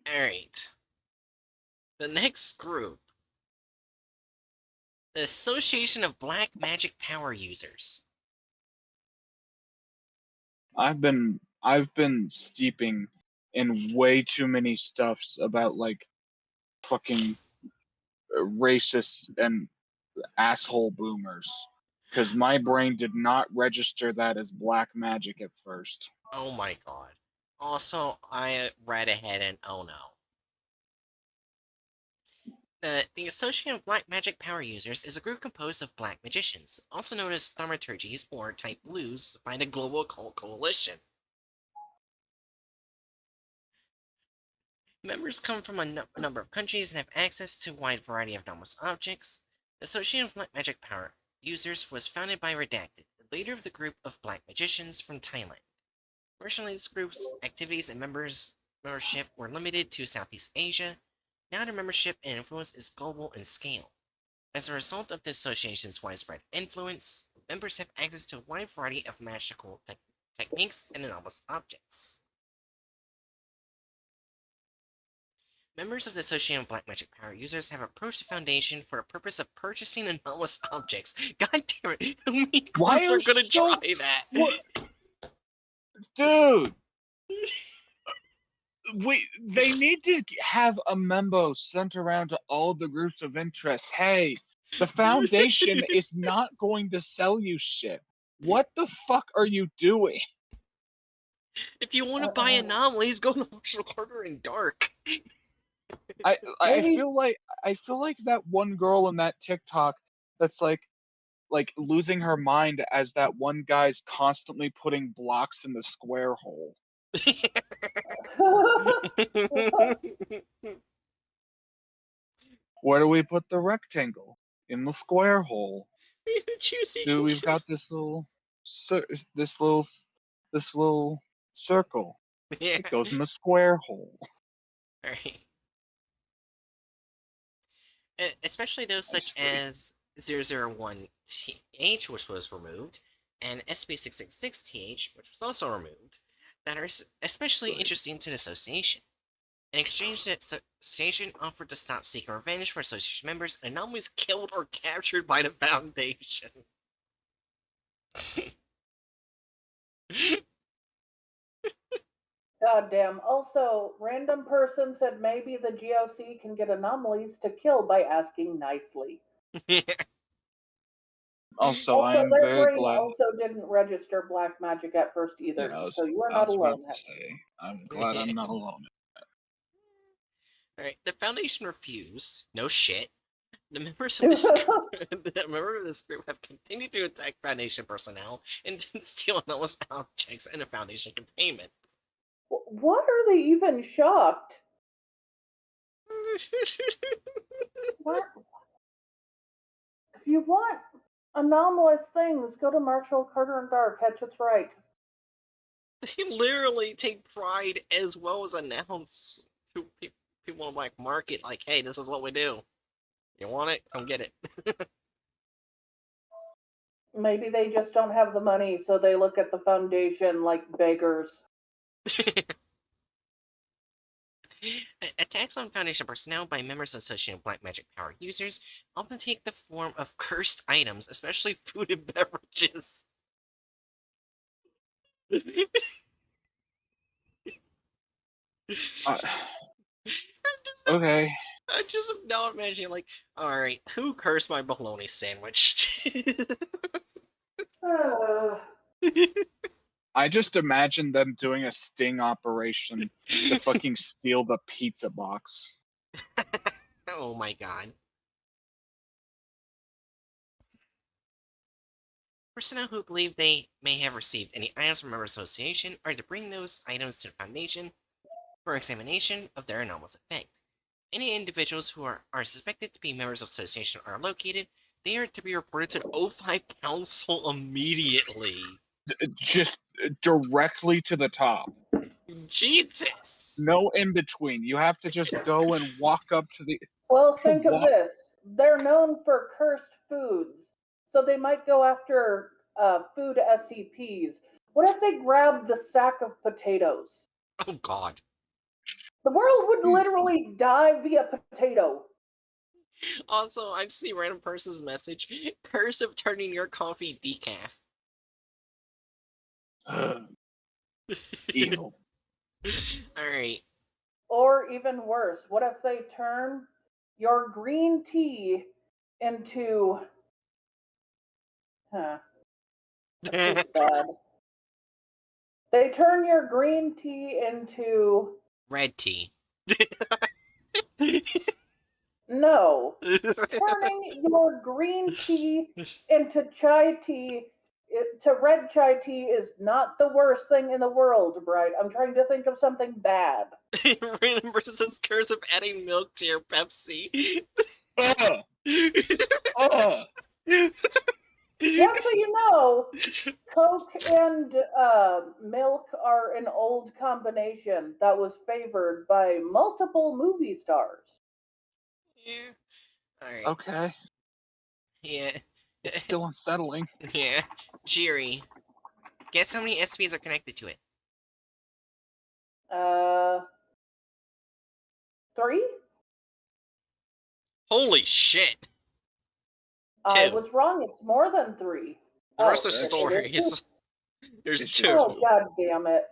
Alright. The next group. The Association of Black Magic Power Users. I've been steeping in way too many stuffs about like fucking racists and asshole boomers. Because my brain did not register that as black magic at first. Oh my god. Also, I read ahead and oh no. The Association of Black Magic Power Users is a group composed of black magicians, also known as thaumaturges or type blues, by the Global Occult Coalition. Members come from a number of countries and have access to a wide variety of anomalous objects. The Association of Black Magic Power Users was founded by Redacted, the leader of the group of black magicians from Thailand. Originally, this group's activities and membership were limited to Southeast Asia. Now their membership and influence is global in scale. As a result of the association's widespread influence, members have access to a wide variety of magical techniques and anomalous objects. Members of the Association of Black Magic Power Users have approached the Foundation for the purpose of purchasing anomalous objects. God damn it, how many groups are gonna try that? What? Dude! They need to have a memo sent around to all the groups of interest. Hey, the Foundation is not going to sell you shit. What the fuck are you doing? If you want to buy anomalies, go to Marshall Carter and Dark. I feel like that one girl in that TikTok that's like losing her mind as that one guy's constantly putting blocks in the square hole. Where do we put the rectangle? In the square hole. Dude, we've got this little circle. Yeah. It goes in the square hole. Alright. Especially those such as 001TH, which was removed, and SCP-666TH, which was also removed, that are especially interesting to the Association. In exchange, the Association offered to stop seeking revenge for Association members and anomalies killed or captured by the Foundation. Goddamn. Also, random person said maybe the GOC can get anomalies to kill by asking nicely. Also, I am very glad. Also didn't register black magic at first either, Yeah, so you are not alone. I'm glad I'm not alone. Alright, the Foundation refused. No shit. The members of this group have continued to attack Foundation personnel and to steal anomalous objects in the Foundation containment. What are they even shocked? What? If you want anomalous things, go to Marshall, Carter, and Dark. Hatchet's right. They literally take pride as well as announce to people like market, like, hey, this is what we do. You want it? Come get it. Maybe they just don't have the money, so they look at the Foundation like beggars. Attacks on Foundation personnel by members of Association of Black Magic Power Users often take the form of cursed items, especially food and beverages. Okay. I'm just now imagining, like, alright, who cursed my bologna sandwich? I just imagine them doing a sting operation to fucking steal the pizza box. Oh my god. Personnel who believe they may have received any items from Member Association are to bring those items to the Foundation for examination of their anomalous effect. Any individuals who are suspected to be members of the Association are located. They are to be reported to the O5 Council immediately. Just directly to the top. Jesus! No in between. You have to just go and walk up to the... Well, think of this. They're known for cursed foods, so they might go after food SCPs. What if they grab the sack of potatoes? Oh god. The world would literally die via potato. Also, I see random person's message. Curse of turning your coffee decaf. Evil. Alright. Or even worse, what if they turn your green tea into... Huh. This is bad. They turn your green tea into... Red tea. No. Turning your green tea into chai tea to red chai tea is not the worst thing in the world, Bright. I'm trying to think of something bad. Random person's curse of adding milk to your Pepsi. Just so you know, Coke and milk are an old combination that was favored by multiple movie stars. Yeah. Alright. Okay. Yeah. It's still unsettling. Yeah. Jiri. Guess how many SCPs are connected to it? 3? Holy shit! I 2. was wrong. It's more than 3. The rest are it is stories. There's It's 2. just- Oh, god damn it.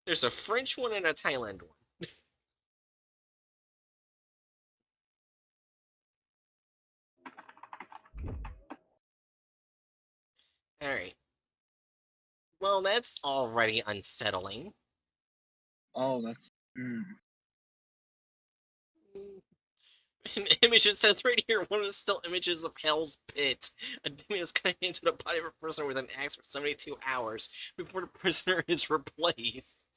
There's a French one and a Thailand one. Alright. Well, that's already unsettling. Oh, that's. An image, it says right here, one of the still images of Hell's Pit. A demon is cutting into the body of a prisoner with an axe for 72 hours before the prisoner is replaced.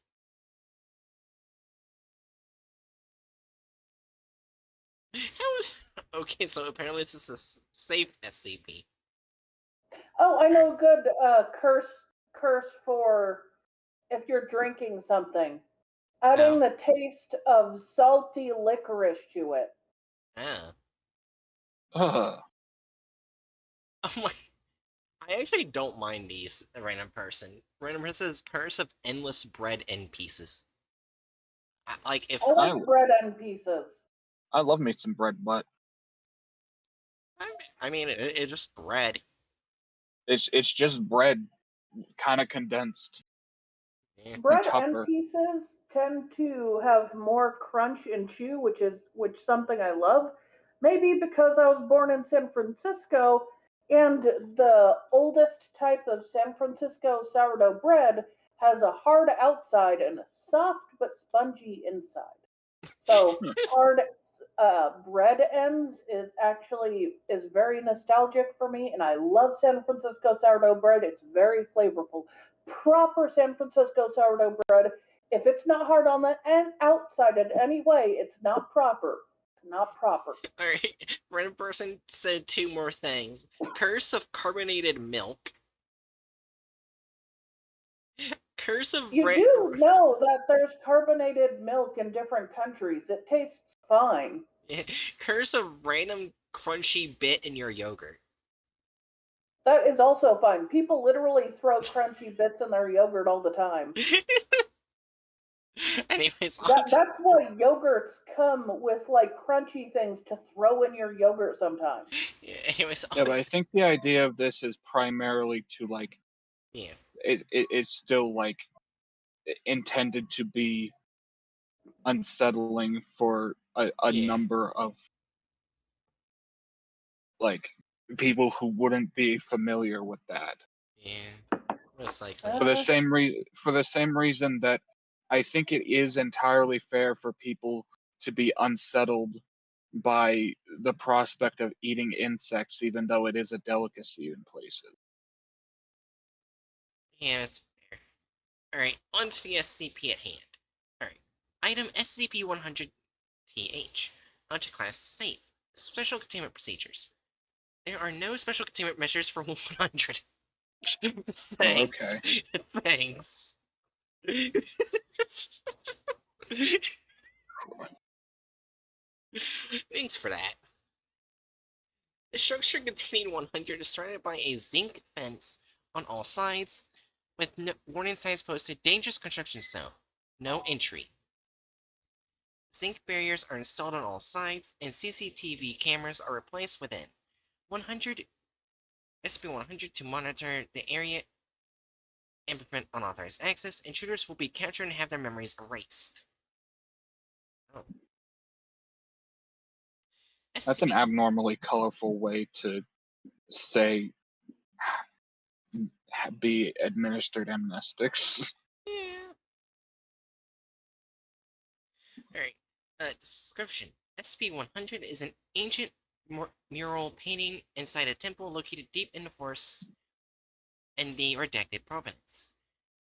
Okay, so apparently this is a safe SCP. Oh, I know a good curse for if you're drinking something. Adding the taste of salty licorice to it. Ah. Oh my... I actually don't mind these, random person. Random person says curse of endless bread in pieces. Like, if... I like bread and pieces. I love me some bread, but I mean, it's just bread. it's just bread, kind of condensed. Yeah. Bread and pieces tend to have more crunch and chew, which something I love. Maybe because I was born in San Francisco, and the oldest type of San Francisco sourdough bread has a hard outside and a soft but spongy inside. So hard bread ends is very nostalgic for me, and I love San Francisco sourdough bread. It's very flavorful. Proper San Francisco sourdough bread. If it's not hard on the outside in any way, it's not proper. It's not proper. Alright, random person said 2 more things. Curse of carbonated milk. Curse of... You do know that there's carbonated milk in different countries. It tastes fine. Curse of random crunchy bit in your yogurt. That is also fine. People literally throw crunchy bits in their yogurt all the time. Anyways, that's why yogurts come with like crunchy things to throw in your yogurt sometimes. Yeah, anyways, Yeah, but I think the idea of this is primarily to like. Yeah. It's still like intended to be unsettling for a number of like people who wouldn't be familiar with that. Yeah. Most likely. For the same reason that I think it is entirely fair for people to be unsettled by the prospect of eating insects, even though it is a delicacy in places. Yeah, that's fair. Alright, on to the SCP at hand. Alright. Item SCP-100-TH. Object class safe. Special containment procedures. There are no special containment measures for 100. Thanks. Okay. Thanks. Thanks for that. The structure containing 100 is surrounded by a zinc fence on all sides, with warning signs posted, dangerous construction zone. No entry. Zinc barriers are installed on all sides, and CCTV cameras are replaced within. 100 SCP-100 to monitor the area and prevent unauthorized access. Intruders will be captured and have their memories erased. Oh. That's an SCP abnormally colorful way to say be administered amnestics. Yeah. Alright. Description. SCP-100 is an ancient mural painting inside a temple located deep in the forest in the redacted province.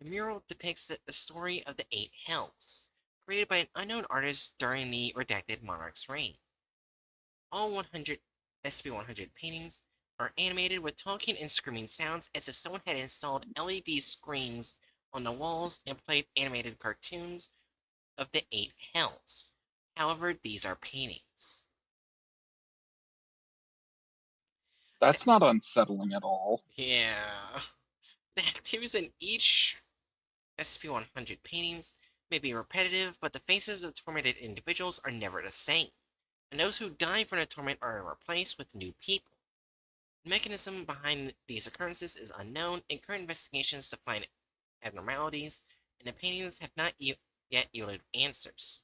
The mural depicts the story of the Eight Hells, created by an unknown artist during the redacted monarch's reign. All 100 SCP-100 paintings are animated with talking and screaming sounds as if someone had installed LED screens on the walls and played animated cartoons of the Eight Hells. However, these are paintings. That's not unsettling at all. Yeah. The activities in each SCP-100 paintings may be repetitive, but the faces of the tormented individuals are never the same, and those who die from the torment are replaced with new people. The mechanism behind these occurrences is unknown, and current investigations to find abnormalities in the paintings have not yet yielded answers.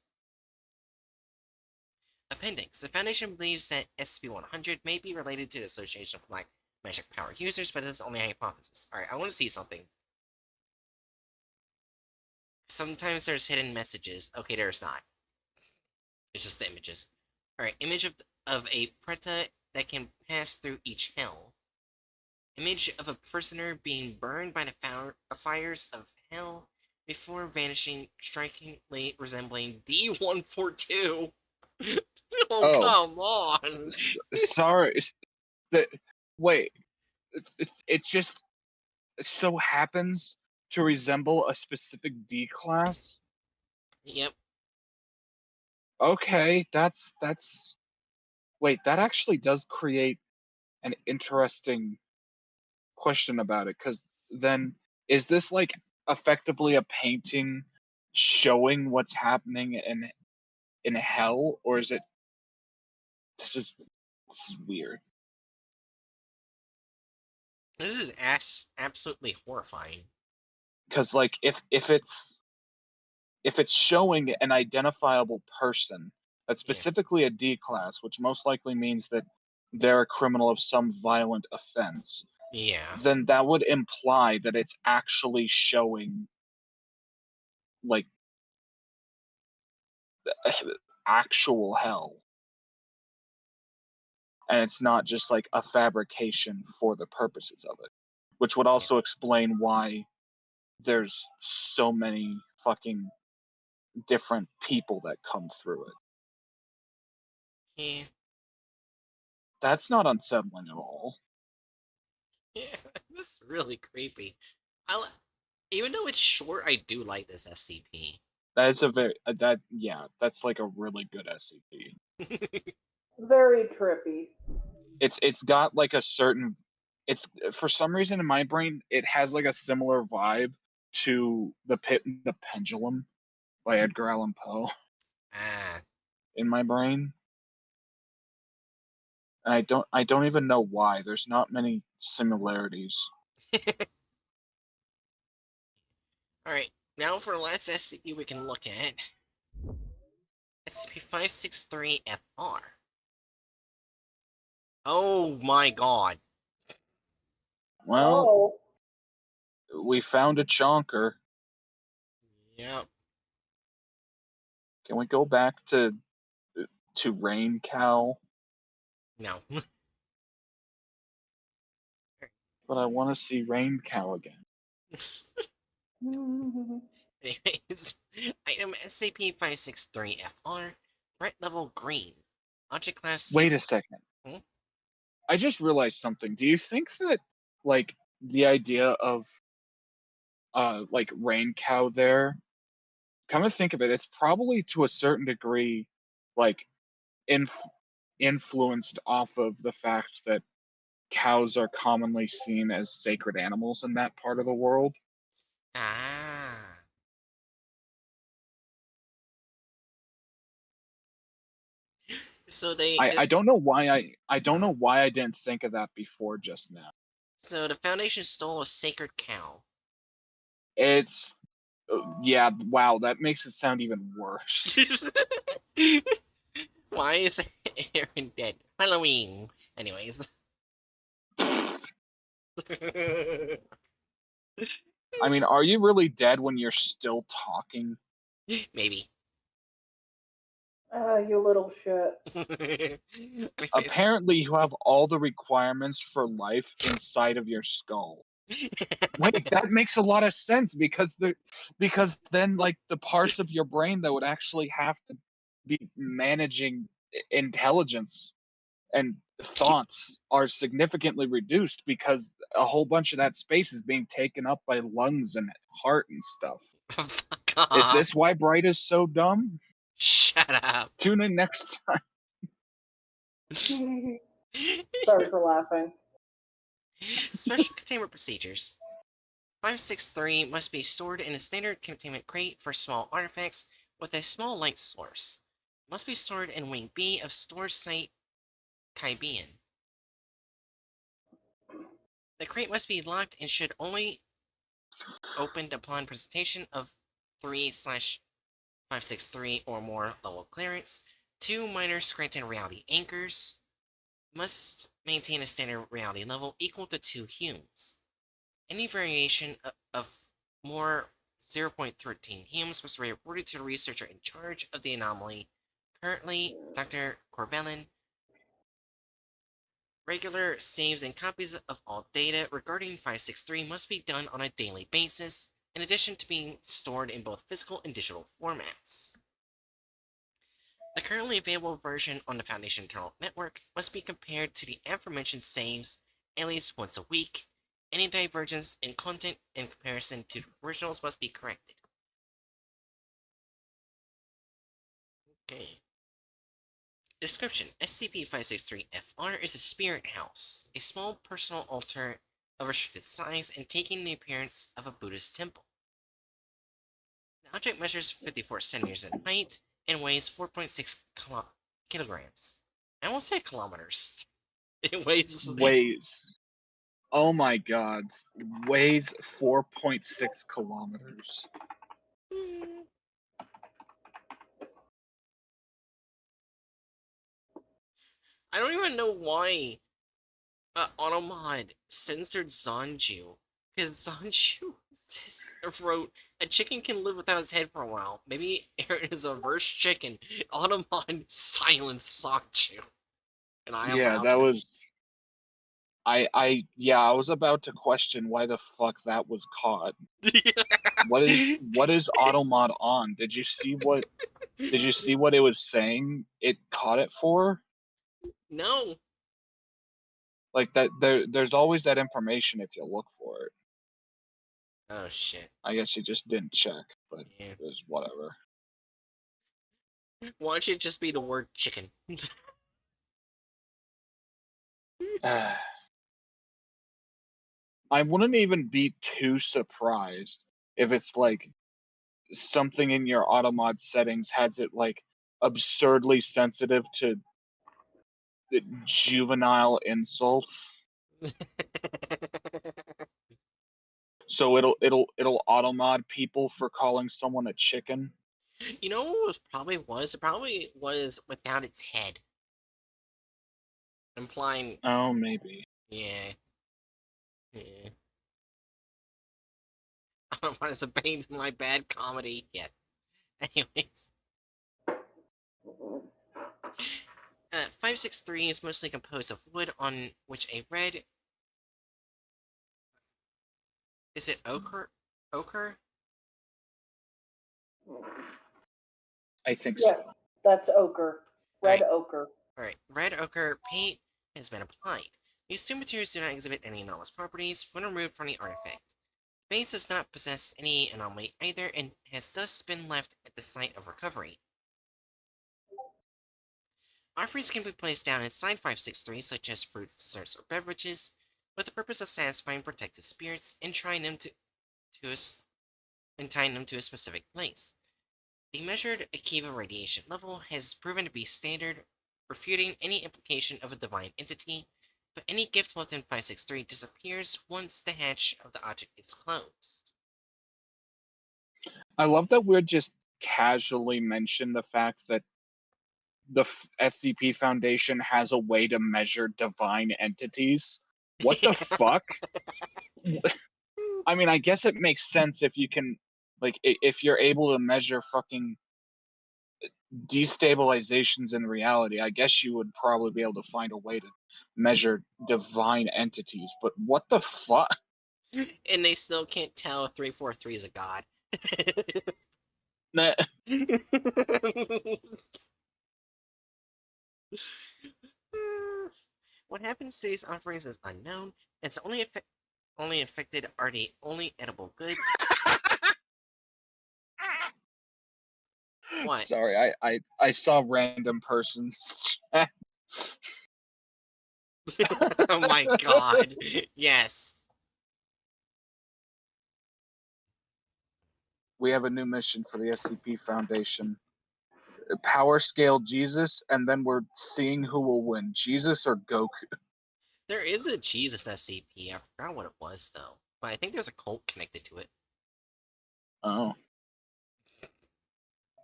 Appendix. The Foundation believes that SCP-100 may be related to the Association of Black Magic Power users, but this is only a hypothesis. Alright, I want to see something. Sometimes there's hidden messages. Okay, there's not. It's just the images. Alright, image of a preta that can pass through each hell. Image of a prisoner being burned by the fires of hell before vanishing, strikingly resembling D142. Oh. Come on! Sorry. Wait. It just so happens to resemble a specific D class. Yep. Okay, that's. Wait, that actually does create an interesting question about it, because then is this like effectively a painting showing what's happening in hell, or is it this is weird? This is absolutely horrifying. Because like if it's showing an identifiable person that's Yeah. specifically a D class, which most likely means that they're a criminal of some violent offense, Yeah. then that would imply that it's actually showing like actual hell. And it's not just like a fabrication for the purposes of it, which would also explain why there's so many fucking different people that come through it. Yeah. That's not unsettling at all. Yeah. That's really creepy. Even though it's short, I do like this SCP. That is a very that's like a really good SCP. Very trippy. It's got like a certain it's for some reason in my brain it has like a similar vibe to The Pit and the Pendulum by Edgar Allan Poe Ah. in my brain. And I don't even know why. There's not many similarities. Alright, now for the last SCP we can look at. SCP-563-FR. Oh my god. Well, we found a chonker. Yep. Can we go back to Rain Cow? No. But I want to see Rain Cow again. Anyways, item SCP-563-FR, threat level green. Object class. Wait a second. Hmm? I just realized something. Do you think that like the idea of like Rain Cow there, come to think of it, it's probably to a certain degree like influenced off of the fact that cows are commonly seen as sacred animals in that part of the world. Ah. So they. I don't know why I don't know why I didn't think of that before just now. So the Foundation stole a sacred cow. It's yeah, wow, that makes it sound even worse. Why is Aaron dead? Halloween. Anyways. I mean, are you really dead when you're still talking? Maybe. You little shit. Anyways. Apparently, you have all the requirements for life inside of your skull. Wait, that makes a lot of sense because then like the parts of your brain that would actually have to be managing intelligence and thoughts are significantly reduced because a whole bunch of that space is being taken up by lungs and heart and stuff. Fuck Is off. this why Bright is so dumb? Shut up. Tune in next time. Sorry for laughing. Special containment procedures. 563 must be stored in a standard containment crate for small artifacts with a small light source. Must be stored in Wing B of storage site Kybian. The crate must be locked and should only opened upon presentation of 3/563 or more level clearance. 2 minor Scranton reality anchors. Must maintain a standard reality level equal to 2 humes. Any variation of more 0.13 humes must be reported to the researcher in charge of the anomaly. Currently, Dr. Corvellin. Regular saves and copies of all data regarding 563 must be done on a daily basis, in addition to being stored in both physical and digital formats. The currently available version on the Foundation internal network must be compared to the aforementioned saves at least once a week. Any divergence in content in comparison to the originals must be corrected. Okay. Description: SCP-563-FR is a spirit house, a small personal altar of restricted size and taking the appearance of a Buddhist temple. The object measures 54 centimeters in height and weighs 4.6 kilograms. I won't say kilometers. It Weighs. Oh my god. Weighs 4.6 kilometers. I don't even know why Automod censored Zanju. Because Zanju wrote, a chicken can live without its head for a while. Maybe Aaron is a reverse chicken. Automod silenced Zanju. And I Yeah, allowed that it. was. I was about to question why the fuck that was caught. What is Automod on? Did you see what it was saying it caught it for? No. Like that there's always that information if you look for it. Oh shit. I guess you just didn't check, but Yeah. it was whatever. Why don't you just be the word chicken? I wouldn't even be too surprised if it's like something in your Automod settings has it like absurdly sensitive to juvenile insults. So it'll automod people for calling someone a chicken. You know what it probably was? It probably was without its head. Implying, Oh, maybe. yeah. Yeah. I don't want to bane to my bad comedy. Yes. Anyways. 563 is mostly composed of wood on which a red... Is it ochre? Ochre? I think Yes, so. that's ochre. Red ochre. Alright, red ochre paint has been applied. These two materials do not exhibit any anomalous properties when removed from the artifact. The base does not possess any anomaly either and has thus been left at the site of recovery. Offerings can be placed down inside 563, such as fruits, desserts, or beverages, with the purpose of satisfying protective spirits and tying them to a specific place. The measured Akiva radiation level has proven to be standard refuting any implication of a divine entity, but any gift within 563 disappears once the hatch of the object is closed. I love that we're just casually mention the fact that the SCP Foundation has a way to measure divine entities. What the fuck? I mean, I guess it makes sense if you can, like, if you're able to measure fucking destabilizations in reality, I guess you would probably be able to find a way to measure divine entities. But what the fuck? And they still can't tell 343 is a god. Nah. What happens to these offerings is unknown. It's only affected are the only edible goods. What? Sorry, I saw random persons chat. Oh my god. Yes. We have a new mission for the SCP Foundation. Power scale Jesus, and then we're seeing who will win, Jesus or Goku. There is a Jesus SCP. I forgot what it was though. But I think there's a cult connected to it. Oh.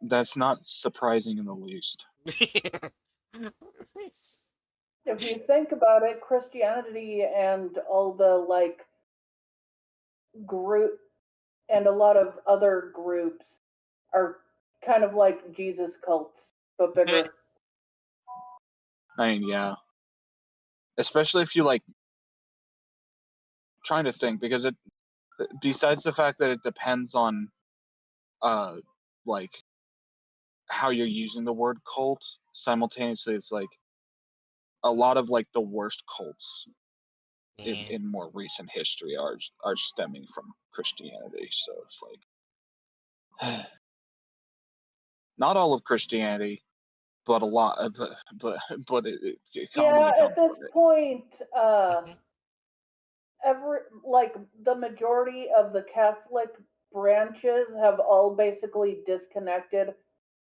That's not surprising in the least. Nice. If you think about it, Christianity and all the like group and a lot of other groups are kind of like Jesus cults, but bigger. I mean, yeah. Especially if you like trying to think, because it, besides the fact that it depends on like how you're using the word cult, simultaneously it's like a lot of like the worst cults Yeah. in more recent history are stemming from Christianity. So it's like not all of Christianity, but a lot of but it commonly Yeah, at comes this from it. point, Mhm. the majority of the Catholic branches have all basically disconnected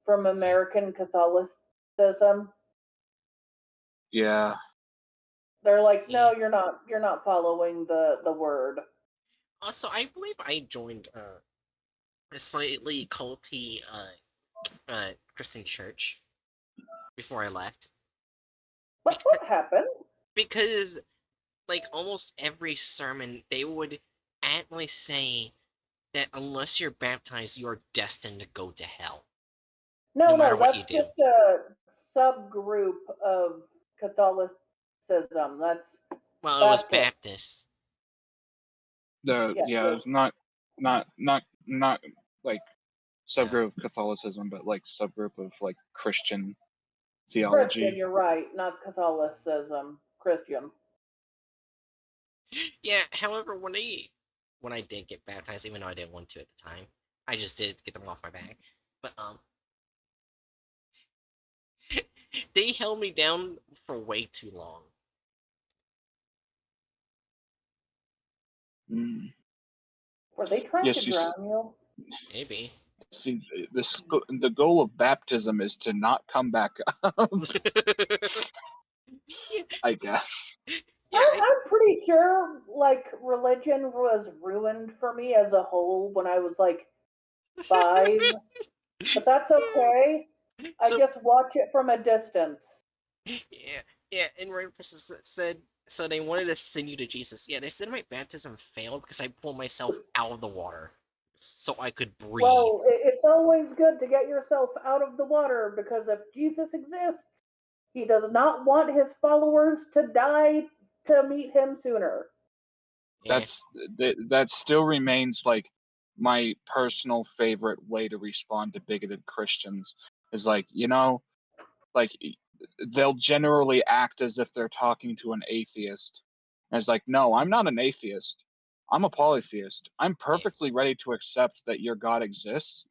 from American Catholicism. Yeah. They're like, no, Yeah. you're not following the word. Also, I believe I joined a slightly culty Christian church before I left. What happened? Because like almost every sermon they would adamantly say that unless you're baptized, you're destined to go to hell. No, No matter no, what you that's do. just a subgroup of Catholicism. That's Well, it was Baptist. Baptist. Yeah, it's not like subgroup of Catholicism, but like subgroup of like Christian theology. Christian, you're right, not Catholicism. Christian. Yeah, however, when I did get baptized, even though I didn't want to at the time, I just did get them off my back. But they held me down for way too long. Mm. Were they trying Yes, to drown you? Maybe. see, the goal of baptism is to not come back up. Yeah, I guess. yeah, I'm pretty sure like religion was ruined for me as a whole when I was like 5, but that's okay. I So just watch it from a distance. yeah, yeah, and right person said so they wanted to send you to Jesus. Yeah, they said my baptism failed because I pulled myself out of the water so I could breathe. Well, it's always good to get yourself out of the water because if Jesus exists, he does not want his followers to die to meet him sooner. Yeah. That still remains like my personal favorite way to respond to bigoted Christians is like, like they'll generally act as if they're talking to an atheist. And it's like, no, I'm not an atheist. I'm a polytheist. I'm perfectly ready to accept that your God exists.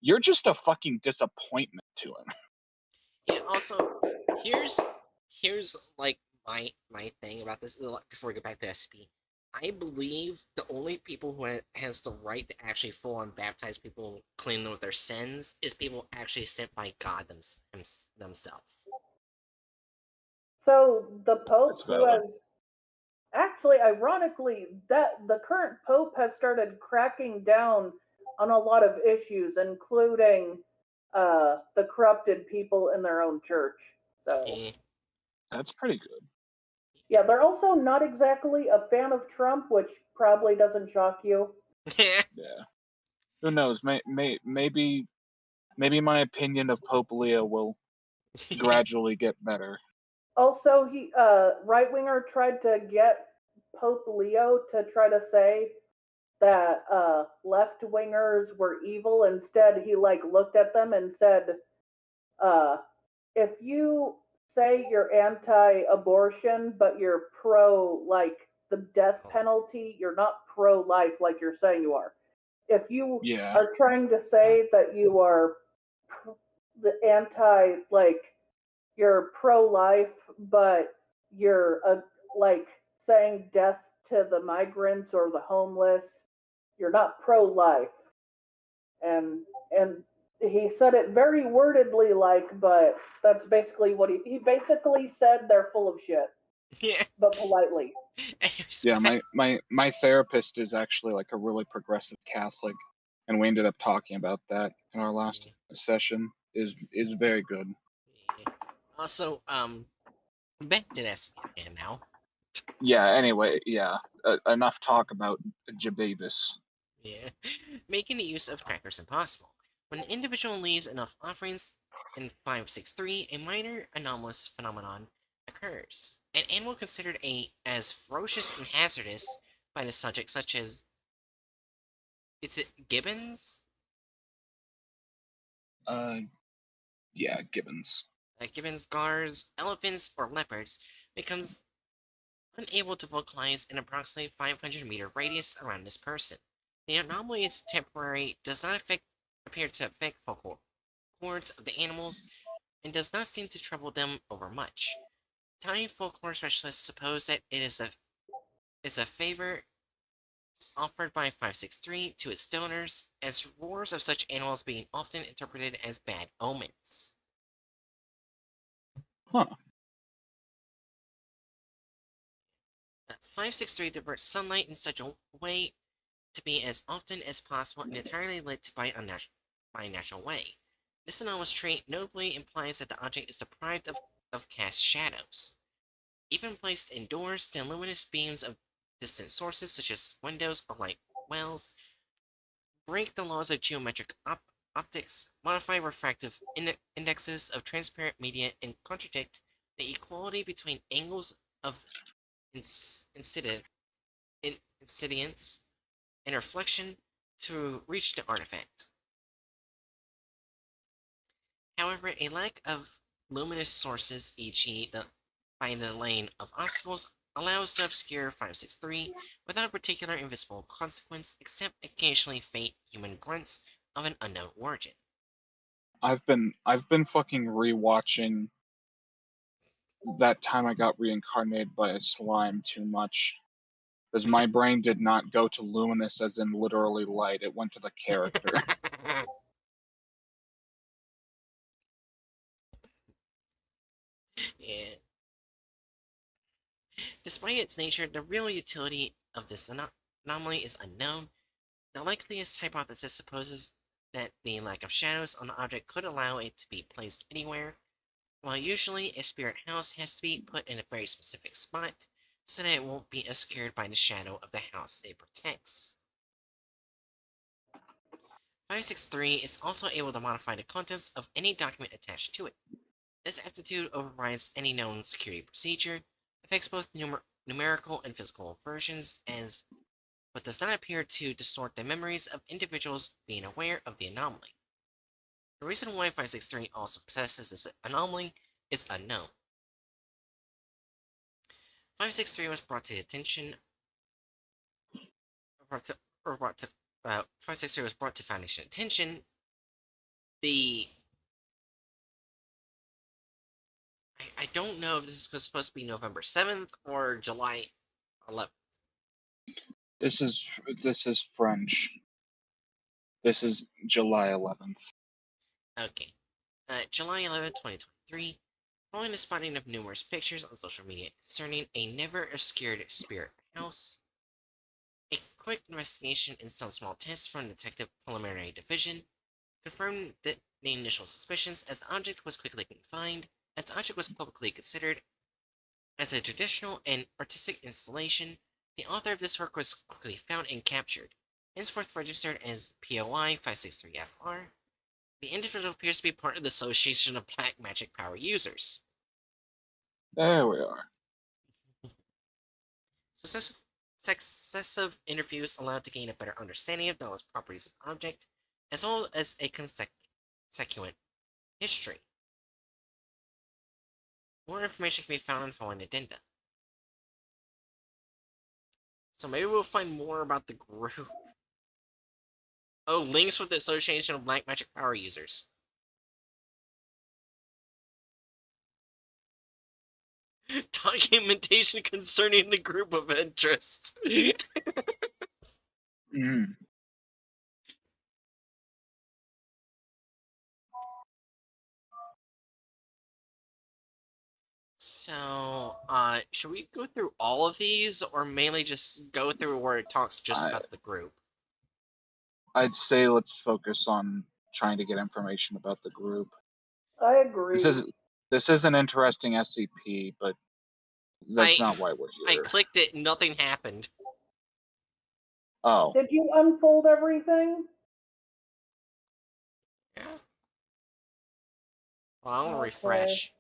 You're just a fucking disappointment to him. Yeah. Also, here's like my thing about this before we get back to SCP. I believe the only people who has the right to actually full on baptize people, clean them of their sins, is people actually sent by God themselves. So the Pope, That's who valid. has actually, ironically, that the current Pope has started cracking down on a lot of issues, including the corrupted people in their own church. So Eh. That's pretty good. yeah, they're also not exactly a fan of Trump, which probably doesn't shock you. Yeah. Who knows? Maybe my opinion of Pope Leo will gradually get better. Also, he right winger tried to get Pope Leo to try to say that left wingers were evil. Instead, he like looked at them and said, uh, "If you say you're anti-abortion but you're pro like the death penalty, you're not pro-life like you're saying you are. If you Yeah. are trying to say that you are the anti like you're pro-life but you're like saying death to the migrants or the homeless, you're not pro-life." And he said it very wordedly like, but that's basically what he basically said they're full of shit, Yeah. but politely. Anyways, Yeah, my therapist is actually like a really progressive Catholic, and we ended up talking about that in our last session. Is very good. Also, back to SCP again now. Yeah. Anyway, yeah. Enough talk about Jababis. Yeah. Making the use of trackers impossible. When an individual leaves enough offerings in 563, a minor anomalous phenomenon occurs. An animal considered as ferocious and hazardous by the subject, such as, is it gibbons? Yeah, Gibbons. Gibbons, gars, elephants, or leopards, becomes unable to vocalize in approximately 500-meter radius around this person. The anomaly is temporary, does not appear to affect vocal cords of the animals, and does not seem to trouble them overmuch. Tiny folklore specialists suppose that it is a favor offered by 563 to its donors, as roars of such animals being often interpreted as bad omens. Huh. 563 diverts sunlight in such a way to be as often as possible and entirely lit by a natural way. This anomalous trait notably implies that the object is deprived of cast shadows. Even placed indoors, the luminous beams of distant sources, such as windows or light wells, break the laws of geometric optics, modify refractive indexes of transparent media, and contradict the equality between angles of incidence and reflection to reach the artifact. However, a lack of luminous sources, e.g. by the lane of obstacles, allows to obscure 563 without a particular invisible consequence, except occasionally faint human grunts of an unknown origin. I've been fucking rewatching that time I got reincarnated by a slime too much. Because my brain did not go to luminous as in literally light, it went to the character. Yeah. Despite its nature, the real utility of this anomaly is unknown. The likeliest hypothesis supposes that the lack of shadows on the object could allow it to be placed anywhere, while usually a spirit house has to be put in a very specific spot so that it won't be obscured by the shadow of the house it protects. 563 is also able to modify the contents of any document attached to it. This aptitude overrides any known security procedure, affects both numerical and physical versions, but does not appear to distort the memories of individuals being aware of the anomaly. The reason why 563 also possesses this anomaly is unknown. 563 was brought to the attention. 563 was brought to Foundation attention. I don't know if this is supposed to be November 7th or July 11th. This is French. This is July 11th. Okay. July 11th, 2023. Following the spotting of numerous pictures on social media concerning a never-obscured spirit house, a quick investigation and some small tests from the Detective Preliminary Division confirmed the initial suspicions as the object was quickly confined, as the object was publicly considered as a traditional and artistic installation. The author of this work was quickly found and captured, henceforth registered as POI 563FR. The individual appears to be part of the Association of Black Magic Power Users. There we are. Successive interviews allowed to gain a better understanding of Dallas' properties of the object, as well as a consequent history. More information can be found in following addenda. So maybe we'll find more about the group. Oh, links with the Association of Black Magic Power Users. Documentation concerning the group of interest. Mm. So, should we go through all of these, or mainly just go through where it talks just about the group? I'd say let's focus on trying to get information about the group. I agree. This is an interesting SCP, but that's not why we're I here. clicked it, nothing happened. Oh. Did you unfold everything? Yeah. Well, I'll Okay. refresh.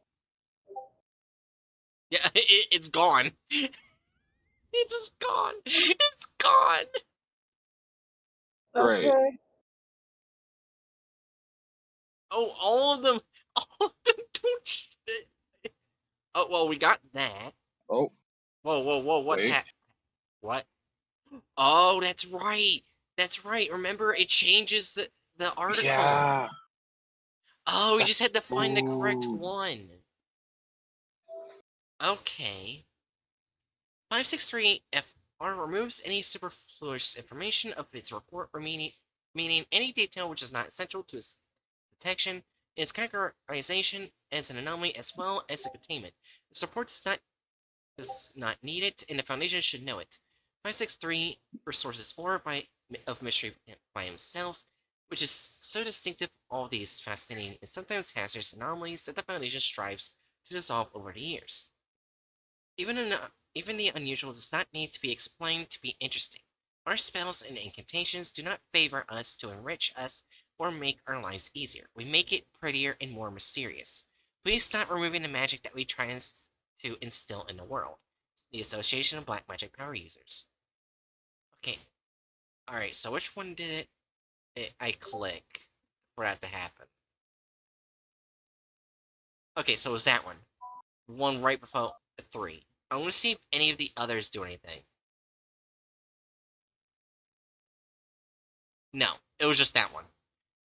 Yeah, it's gone. It's just gone. It's gone. Great. Okay. Oh, all of them don't. Oh, well, we got that. Oh. Whoa, what Wait. happened? What? Oh, that's right. That's right. Remember, it changes the article. Yeah. Oh, we just had to find the correct Ooh. one. Okay. 563FR removes any superfluous information of its report, meaning any detail which is not essential to its detection, its categorization as an anomaly, as well as a containment. The report does not need it, and the Foundation should know it. 563 resources ore of mystery by himself, which is so distinctive of all these fascinating and sometimes hazardous anomalies that the Foundation strives to dissolve over the years. Even the unusual does not need to be explained to be interesting. Our spells and incantations do not favor us to enrich us or make our lives easier. We make it prettier and more mysterious. Please stop removing the magic that we try to instill in the world. The Association of Black Magic Power Users. Okay. Alright, so which one did I click for that to happen? Okay, so it was that one. One right before 3. I want to see if any of the others do anything. No, it was just that one.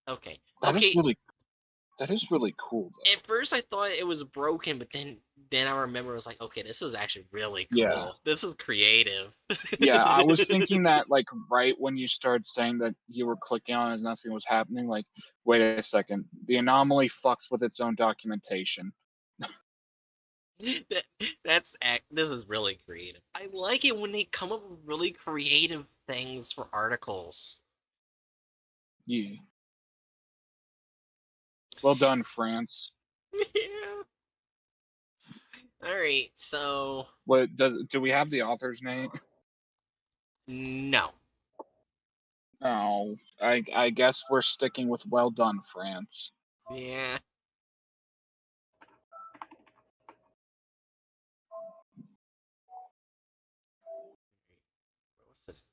Okay. That is really cool, though. At first I thought it was broken, but then I remember it was like, okay, this is actually really cool. Yeah. This is creative. Yeah, I was thinking that, like, right when you started saying that you were clicking on it and nothing was happening, like, wait a second. The anomaly fucks with its own documentation. This is really creative. I like it when they come up with really creative things for articles. Yeah. Well done, France. Yeah. Alright, so... What do we have the author's name? No. Oh, I guess we're sticking with well done, France. Yeah.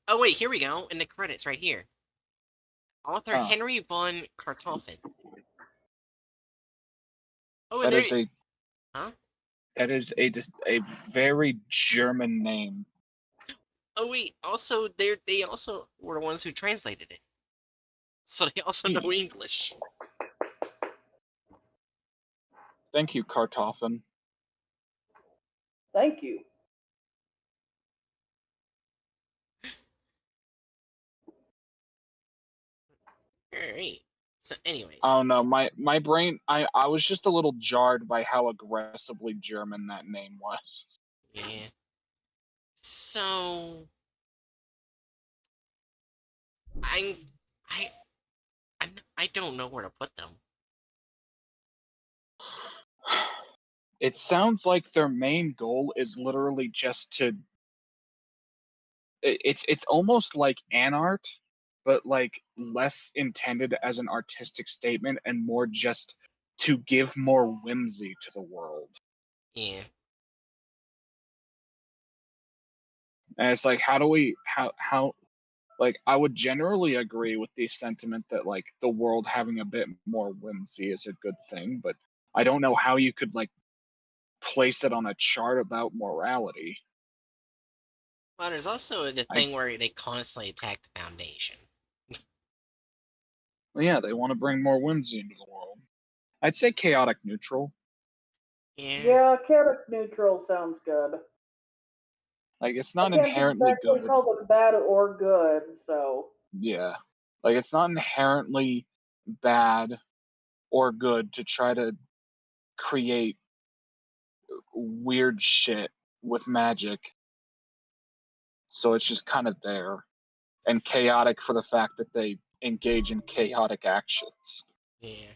Oh wait, here we go, in the credits right here. Author Henry von Kartoffen. Oh, and that is a very German name. Oh wait, also they also were the ones who translated it. So they also know English. Thank you, Kartoffen. Thank you. Alright. So, anyways. I don't know. My brain. I was just a little jarred by how aggressively German that name was. Yeah. So I'm I I don't know where to put them. It sounds like their main goal is literally just to. It's almost like an art, but like less intended as an artistic statement and more just to give more whimsy to the world. Yeah. And it's like, how do we how like I would generally agree with the sentiment that like the world having a bit more whimsy is a good thing, but I don't know how you could like place it on a chart about morality. Well, there's also the I thing where they constantly attack the Foundation. well, yeah, they want to bring more whimsy into the world. I'd say chaotic neutral. Yeah. Yeah, chaotic neutral sounds good. Like it's I not can't inherently exactly good. call them bad or good, so Yeah. Like it's not inherently bad or good to try to create weird shit with magic. So it's just kind of there. And chaotic for the fact that they engage in chaotic actions. Yeah.